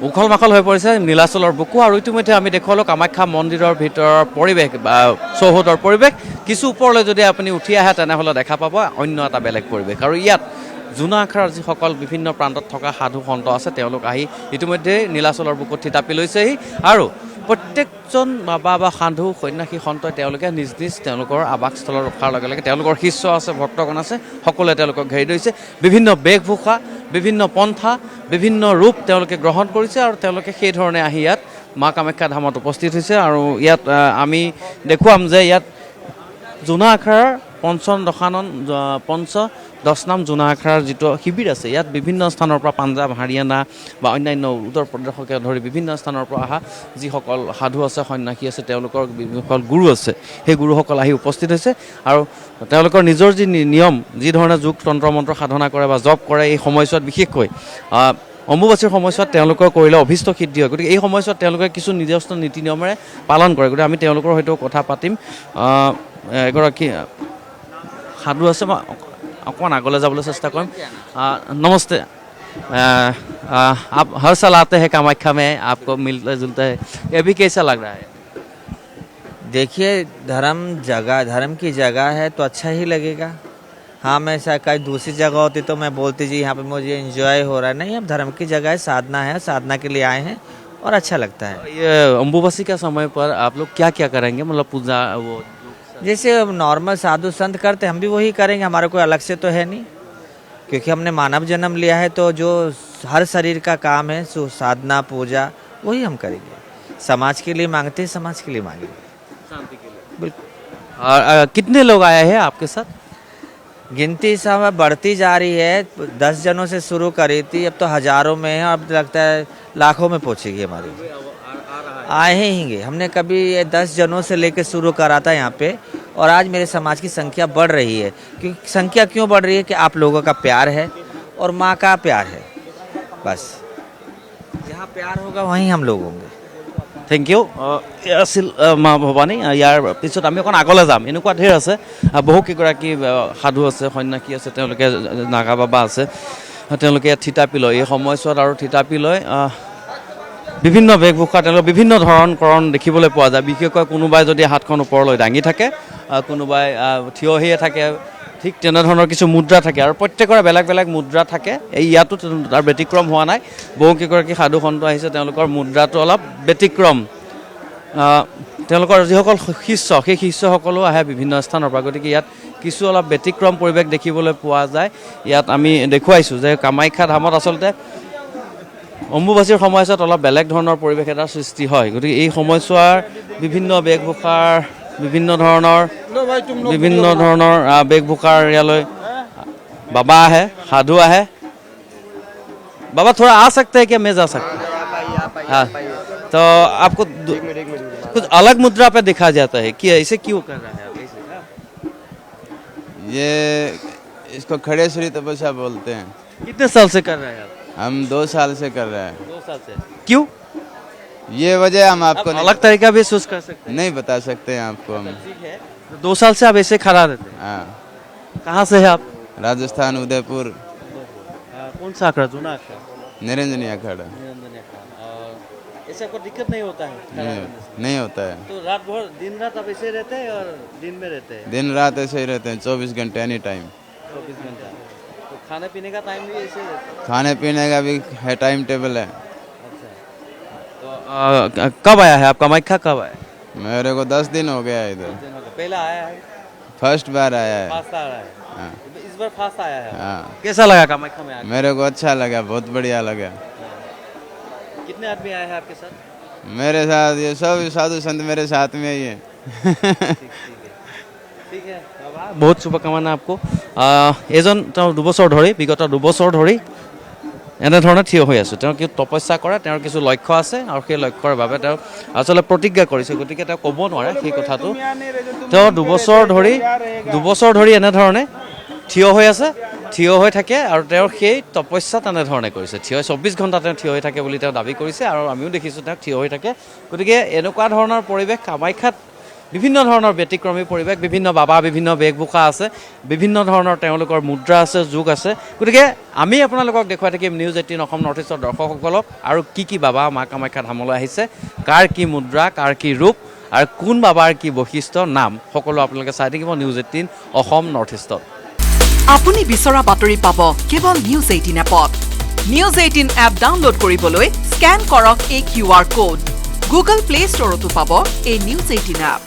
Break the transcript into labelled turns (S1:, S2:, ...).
S1: উখল মাখল হৈ পৰিছে নীলাচলৰ বুকু আৰু ইতিমধ্যে আমি দেখুৱালোঁ কামাখ্যা মন্দিৰৰ ভিতৰৰ পৰিৱেশ বা চৌহদৰ পৰিৱেশ কিছু ওপৰলৈ যদি আপুনি উঠি আহে তেনেহ'লে দেখা পাব অন্য এটা বেলেগ পৰিৱেশ আৰু ইয়াত জোনা আখৰাৰ যিসকল বিভিন্ন প্ৰান্তত থকা সাধু সন্ত আছে তেওঁলোক আহি ইতিমধ্যে নীলাচলৰ বুকুত থিতাপি লৈছেহি আৰু প্ৰত্যেকজন বাবা বা সাধু সন্যাসী সন্তই তেওঁলোকে নিজ নিজ তেওঁলোকৰ আৱাসস্থলত ৰখাৰ লগে লগে তেওঁলোকৰ শিষ্য আছে ভক্তগণ আছে সকলোৱে তেওঁলোকক ঘেৰি ধৰিছে বিভিন্ন বেশভূষা বিভিন্ন পন্থা বিভিন্ন ৰূপ তেওঁলোকে গ্ৰহণ কৰিছে আৰু তেওঁলোকে সেই ধৰণে আহি ইয়াত মা কামাখ্যা ধামত উপস্থিত হৈছে আৰু ইয়াত আমি দেখুৱাম যে ইয়াত জোনা আখৰাৰ পঞ্চদশনাম জোনা আখৰাৰ যিটো শিবিৰ আছে ইয়াত বিভিন্ন স্থানৰ পৰা পাঞ্জাৱ হাৰিয়ানা বা অন্যান্য উত্তৰ প্ৰদেশকে ধৰি বিভিন্ন স্থানৰ পৰা অহা যিসকল সাধু আছে সন্যাসী আছে তেওঁলোকৰ যিসকল গুৰু আছে সেই গুৰুসকল আহি উপস্থিত হৈছে আৰু তেওঁলোকৰ নিজৰ যি নিয়ম যি ধৰণে যোগ তন্ত্ৰ মন্ত্ৰ সাধনা কৰে বা জপ কৰে এই সময়ছোৱাত বিশেষকৈ অম্বুবাচীৰ সময়ছোৱাত তেওঁলোকৰ কৰিলে অভীষ্ট সিদ্ধি হয় গতিকে এই সময়ছোৱাত তেওঁলোকে কিছু নিজস্ব নীতি নিয়মেৰে পালন কৰে গতিকে আমি তেওঁলোকৰ সৈতেও কথা পাতিম এগৰাকী সাধু আছে মই অকণমান আগলৈ যাবলৈ চেষ্টা কৰিম নমस्ते आप हर साल आते हैं कामाख्या में आपको मिलते जुलते हैं ये भी कैसा लग रहा है
S2: देखिए धर्म की जगह है तो अच्छा ही लगेगा हाँ मैं कहीं दूसरी जगह होती तो मैं बोलती जी यहाँ पे मुझे एंजॉय हो रहा है नहीं अब धर्म की जगह है साधना के लिए आए हैं और अच्छा लगता है
S1: ये अम्बुबासी का समय पर आप लोग क्या क्या करेंगे मतलब पूजा वो
S2: जैसे नॉर्मल साधु संत करते हम भी वही करेंगे हमारा कोई अलग से तो है नहीं क्योंकि हमने मानव जन्म लिया है तो जो हर शरीर का काम है सो साधना पूजा वही हम करेंगे समाज के लिए मांगते हैं समाज के लिए मांगेंगे
S1: शांति के लिए
S2: बिल्कुल
S1: और कितने लोग आए हैं आपके साथ
S2: गिनती सब बढ़ती जा रही है 10 जनों से शुरू करी थी अब तो हजारों में है अब लगता है लाखों में पहुंचेगी हमारी आए ही हमने कभी 10 जनों से लेकर शुरू करा था यहाँ पे और आज मेरे समाज की संख्या बढ़ रही है क्योंकि संख्या क्यों बढ़ रही है कि आप लोगों का प्यार है और माँ का प्यार है बस जहाँ प्यार होगा वहीं हम लोग होंगे
S1: থেংক ইউ আছিল মা ভৱানী ইয়াৰ পিছত আমি অকণ আগলৈ যাম এনেকুৱা ঢেৰ আছে বহুকেইগৰাকী সাধু আছে সন্যাসী আছে তেওঁলোকে নাগা বাবা আছে তেওঁলোকে ইয়াত থিতাপি লয় এই সময়ছোৱাত আৰু থিতাপি লয় বিভিন্ন বেশভূষা তেওঁলোকৰ বিভিন্ন ধৰণ কৰণ দেখিবলৈ পোৱা যায় বিশেষকৈ কোনোবাই যদি হাতখন ওপৰলৈ দাঙি থাকে কোনোবাই থিয় হৈয়ে থাকে ঠিক তেনেধৰণৰ কিছু মুদ্ৰা থাকে আৰু প্ৰত্যেকৰে বেলেগ বেলেগ মুদ্ৰা থাকে এই ইয়াতো তাৰ ব্যতিক্ৰম হোৱা নাই বহুকেইগৰাকী সাধু সন্ত আহিছে তেওঁলোকৰ মুদ্ৰাটো অলপ ব্যতিক্ৰম তেওঁলোকৰ যিসকল শিষ্য সেই শিষ্যসকলো আহে বিভিন্ন স্থানৰ পৰা গতিকে ইয়াত কিছু অলপ ব্যতিক্ৰম পৰিৱেশ দেখিবলৈ পোৱা যায় ইয়াত আমি দেখুৱাইছোঁ যে কামাখ্যা ধামত আচলতে অম্বুবাচীৰ সময়ছোৱাত অলপ বেলেগ ধৰণৰ পৰিৱেশ এটাৰ সৃষ্টি হয় গতিকে এই সময়ছোৱাৰ বিভিন্ন বেশভূষাৰ বিভিন্ন ধৰণৰ বেশভূষাৰ ইয়ালৈ बाबा है साधु है बाबा थोड़ा आ सकते हैं क्या मैं जा सकता हूँ हाँ तो आपको कुछ अलग मुद्रा पे दिखा जाता है कि ऐसे क्यों कर रहा है आप ऐसे
S3: ये इसको खड़े श्री तपस्या बोलते हैं
S1: कितने साल से कर रहे हैं आप
S3: हम 2 साल से कर रहे हैं
S1: 2 साल से क्यों
S3: ये वजह हम आपको
S1: अलग तरीका भी सोच कर सकते हैं
S3: नहीं बता सकते हैं आपको हम
S1: ठीक है 2 साल से आप ऐसे खड़ा रहते हैं
S3: हाँ
S1: कहाँ से है आप
S3: राजस्थान उदयपुर
S1: कौन सा अखड़ा जूना अखड़ा
S3: निरंजनी अखाड़ा
S1: ऐसा कोई दिक्कत नहीं होता है
S3: नहीं होता है
S1: तो रात भर दिन रात आप ऐसे रहते हैं और दिन में रहते हैं
S3: दिन रात ऐसे ही रहते हैं 24 घंटे एनी टाइम
S1: 24 घंटा तो खाने पीने का टाइम भी ऐसे रहता है
S3: खाने पीने का भी है टाइम टेबल है
S1: अच्छा तो कब आया है आप कामाख्या कब आया
S3: मेरे को 10 दिन हो गया है इधर
S1: पहला आया है
S3: फर्स्ट बार आया है
S1: फास्ट आ रहा है
S3: हाँ
S1: इस बार फास्ट आया है
S3: हाँ
S1: कैसा लगा कामाख्या में आके
S3: मेरे को अच्छा लगा बहुत बढ़िया लगा
S1: कितने आदमी आए हैं आपके साथ
S3: मेरे साथ ये सब साधु संत मेरे साथ में ही है
S1: ঠিক আছে বাবা বহুত শুভকামনা आपको এজন তেওঁ 2 বছৰ ধৰি বিগত 2 বছৰ ধৰি এনেধৰণে থিয় হৈ আছোঁ তেওঁ কি তপস্যা কৰে তেওঁৰ কিছু লক্ষ্য আছে আৰু সেই লক্ষ্যৰ বাবে তেওঁ আচলতে প্ৰতিজ্ঞা কৰিছে গতিকে তেওঁ ক'ব নোৱাৰে সেই কথাটো তেওঁ 2 বছৰ ধৰি এনেধৰণে থিয় হৈ আছে থিয় হৈ থাকে আৰু তেওঁৰ সেই তপস্যা তেনেধৰণে কৰিছে থিয় 24 ঘণ্টা তেওঁ থিয় হৈ থাকে বুলি তেওঁ দাবী কৰিছে আৰু আমিও দেখিছোঁ তেওঁ থিয় হৈ থাকে গতিকে এনেকুৱা ধৰণৰ পৰিৱেশ কামাখ্যাত বিভিন্ন ধৰণৰ ব্যতিক্ৰমী পৰিৱেশ, বিভিন্ন বাবা, বিভিন্ন বেশভূষা আছে, বিভিন্ন ধৰণৰ তেওঁলোকৰ মুদ্ৰা আছে, যুগ আছে। গতিকে আমি আপোনালোকক দেখুৱাই থাকিম নিউজ 18 অসম নৰ্থ ইষ্টৰ দৰ্শকসকলক আৰু কি বাবা মা কামাখ্যা ধামলৈ আহিছে, কাৰ কি মুদ্ৰা, কাৰ কি ৰূপ আৰু কোন বাবাৰ কি বৈশিষ্ট্য, নাম, সকলো আপোনালোকে চাই থাকিব নিউজ 18 অসম নৰ্থ ইষ্টত।
S4: আপুনি বিচৰা বাতৰি পাব কেৱল নিউজ 18 এপত। নিউজ 18 এপ ডাউনলোড কৰিবলৈ স্কেন কৰক এই QR কোড। গুগল প্লে ষ্টৰতো পাব এই নিউজ 18 এপ।